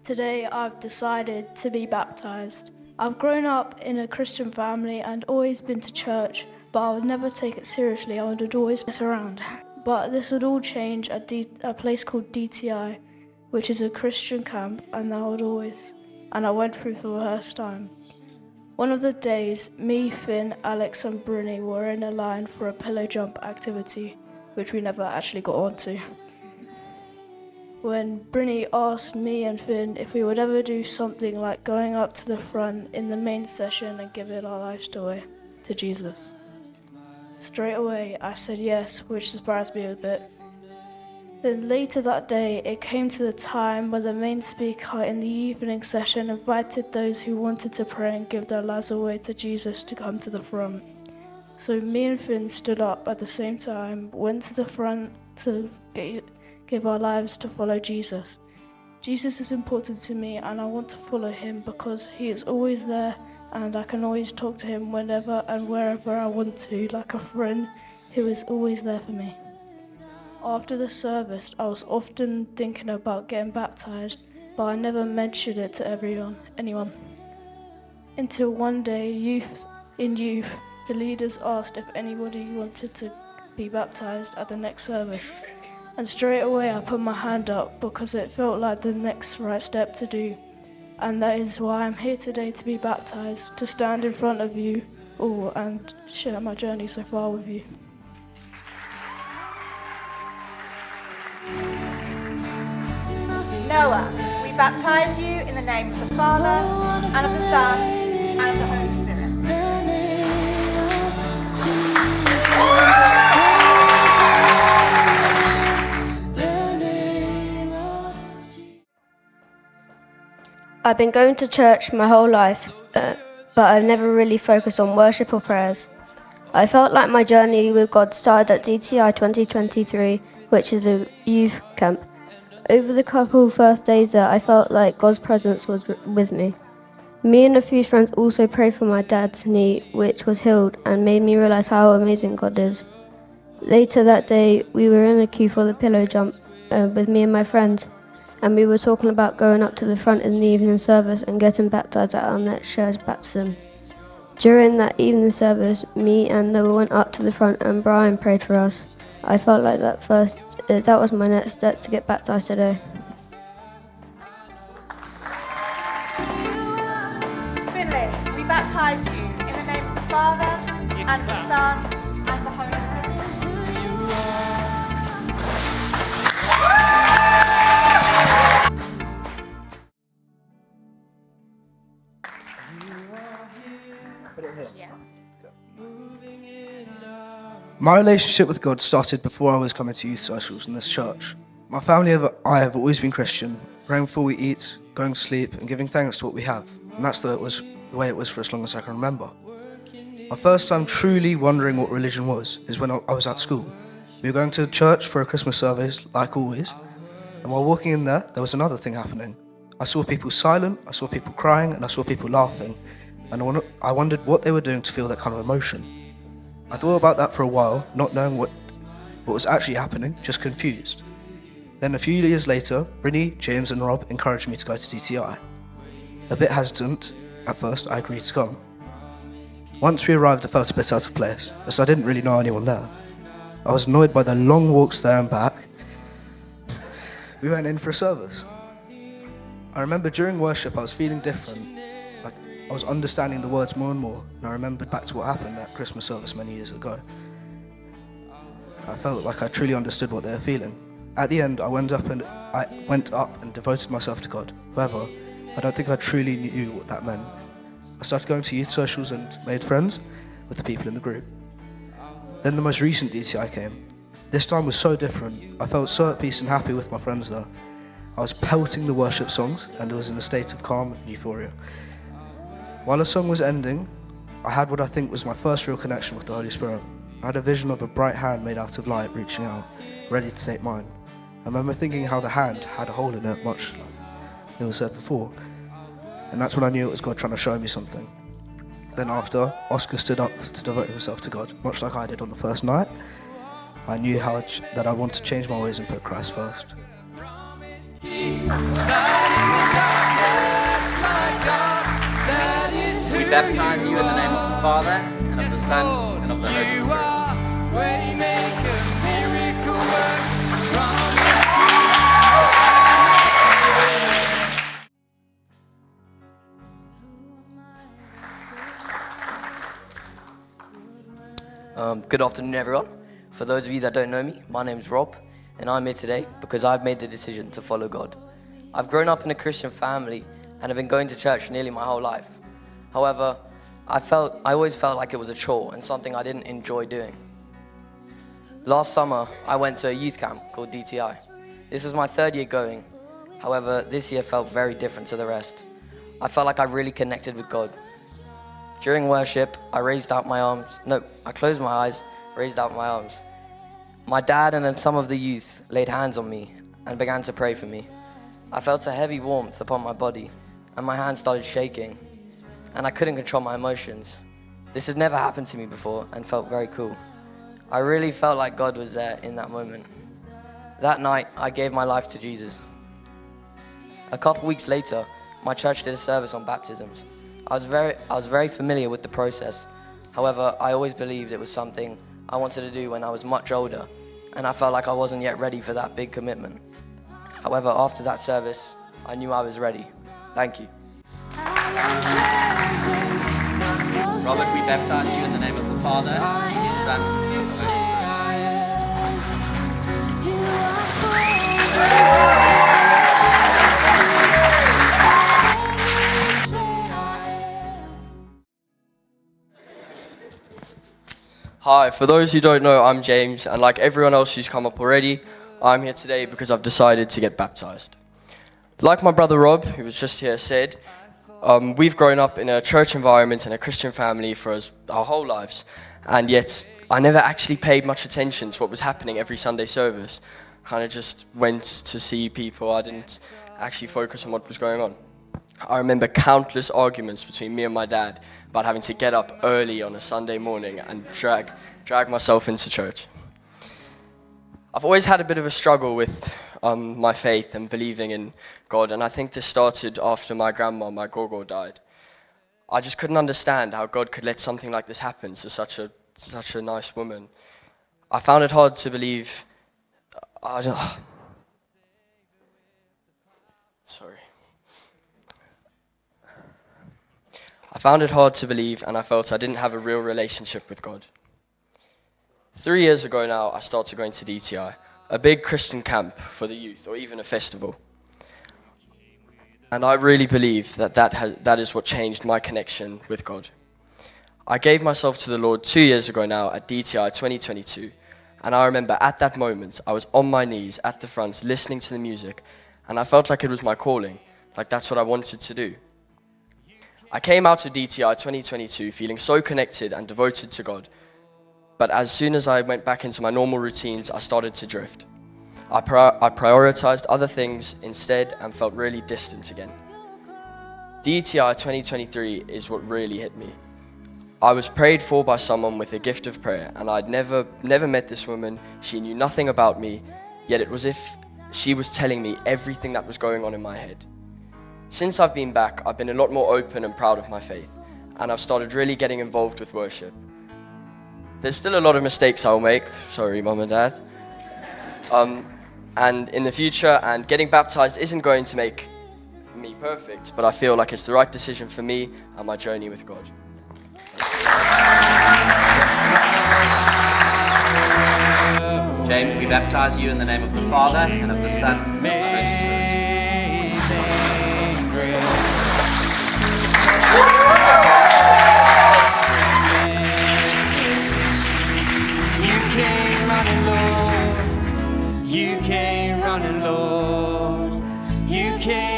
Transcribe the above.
Today I've decided to be baptized. I've grown up in a Christian family and always been to church, but I would never take it seriously. I would always mess around. But this would all change at a place called DTI, which is a Christian camp, and I went through for the first time. One of the days, me, Finn, Alex and Bruni were in a line for a pillow jump activity, which we never actually got onto. When Bruni asked me and Finn if we would ever do something like going up to the front in the main session and giving our lives away to Jesus. Straight away, I said yes, which surprised me a bit. Then later that day, it came to the time when the main speaker in the evening session invited those who wanted to pray and give their lives away to Jesus to come to the front. So me and Finn stood up at the same time, went to the front to give our lives to follow Jesus. Jesus is important to me and I want to follow him because he is always there and I can always talk to him whenever and wherever I want to, like a friend who is always there for me. After the service, I was often thinking about getting baptized, but I never mentioned it to anyone. Until one day, in youth, the leaders asked if anybody wanted to be baptized at the next service. And straight away I put my hand up because it felt like the next right step to do. And that is why I'm here today to be baptized, to stand in front of you all and share my journey so far with you. Noah, we baptize you in the name of the Father, and of the Son, and of the Holy Spirit. I've been going to church my whole life, but I've never really focused on worship or prayers. I felt like my journey with God started at DTI 2023, which is a youth camp. Over the couple first days there, I felt like God's presence was with me. Me and a few friends also prayed for my dad's knee, which was healed, and made me realize how amazing God is. Later that day, we were in a queue for the pillow jump with me and my friends, and we were talking about going up to the front in the evening service and getting baptized at our next church baptism. During that evening service, me and Noah went up to the front and Brian prayed for us. I felt like that was my next step to get baptized today. Finley, we baptize you in the name of the Father, and of the Son, and the Holy Spirit. My relationship with God started before I was coming to youth socials in this church. My family and I have always been Christian, praying before we eat, going to sleep and giving thanks to what we have. And that's the way it was for as long as I can remember. My first time truly wondering what religion was is when I was at school. We were going to church for a Christmas service, like always, and while walking in there was another thing happening. I saw people silent, I saw people crying, and I saw people laughing, and I wondered what they were doing to feel that kind of emotion. I thought about that for a while, not knowing what was actually happening, just confused. Then a few years later, Brinny, James and Rob encouraged me to go to DTI. A bit hesitant, at first I agreed to come. Once we arrived I felt a bit out of place, as I didn't really know anyone there. I was annoyed by the long walks there and back. We went in for a service. I remember during worship I was feeling different. I was understanding the words more and more, and I remembered back to what happened at Christmas service many years ago. I felt like I truly understood what they were feeling. At the end, I went up and devoted myself to God. However, I don't think I truly knew what that meant. I started going to youth socials and made friends with the people in the group. Then the most recent DTI came. This time was so different. I felt so at peace and happy with my friends there. I was pelting the worship songs and was in a state of calm and euphoria. While the song was ending, I had what I think was my first real connection with the Holy Spirit. I had a vision of a bright hand made out of light reaching out, ready to take mine. I remember thinking how the hand had a hole in it, much like it was said before. And that's when I knew it was God trying to show me something. Then after, Oscar stood up to devote himself to God, much like I did on the first night. I knew that I want to change my ways and put Christ first. baptize you in the name of the Father, and of the Son, and of the Holy Spirit. Good afternoon, everyone. For those of you that don't know me, my name is Rob, and I'm here today because I've made the decision to follow God. I've grown up in a Christian family and have been going to church nearly my whole life. However, I always felt like it was a chore and something I didn't enjoy doing. Last summer, I went to a youth camp called DTI. This was my third year going. However, this year felt very different to the rest. I felt like I really connected with God. During worship, I closed my eyes, raised out my arms. My dad and then some of the youth laid hands on me and began to pray for me. I felt a heavy warmth upon my body and my hands started shaking and I couldn't control my emotions. This had never happened to me before and felt very cool. I really felt like God was there in that moment. That night, I gave my life to Jesus. A couple weeks later, my church did a service on baptisms. I was very familiar with the process. However, I always believed it was something I wanted to do when I was much older, and I felt like I wasn't yet ready for that big commitment. However, after that service, I knew I was ready. Thank you. Robert, we baptize you in the name of the Father, and the Son, and of the Holy Spirit. Hi, for those who don't know, I'm James, and like everyone else who's come up already, I'm here today because I've decided to get baptized. Like my brother Rob, who was just here, said, we've grown up in a church environment and a Christian family for our whole lives, and yet I never actually paid much attention to what was happening every Sunday service. Kind of just went to see people. I didn't actually focus on what was going on. I remember countless arguments between me and my dad about having to get up early on a Sunday morning and drag myself into church. I've always had a bit of a struggle with my faith and believing in God, and I think this started after my grandma, my gogo, died. I just couldn't understand how God could let something like this happen to such a nice woman. I found it hard to believe. I found it hard to believe, and I felt I didn't have a real relationship with God. 3 years ago now, I started going to DTI, a big Christian camp for the youth, or even a festival. And I really believe that is what changed my connection with God. I gave myself to the Lord 2 years ago now at DTI 2022, and I remember at that moment, I was on my knees at the front listening to the music, and I felt like it was my calling, like that's what I wanted to do. I came out of DTI 2022 feeling so connected and devoted to God, but as soon as I went back into my normal routines, I started to drift. I prioritized other things instead and felt really distant again. DTI 2023 is what really hit me. I was prayed for by someone with a gift of prayer, and I'd never met this woman. She knew nothing about me, yet it was as if she was telling me everything that was going on in my head. Since I've been back, I've been a lot more open and proud of my faith, and I've started really getting involved with worship. There's still a lot of mistakes I'll make, sorry Mum and Dad, and in the future, and getting baptized isn't going to make me perfect, but I feel like it's the right decision for me and my journey with God. James, we baptize you in the name of the Father, and of the Son, and of the Holy Spirit. You came running, Lord. You came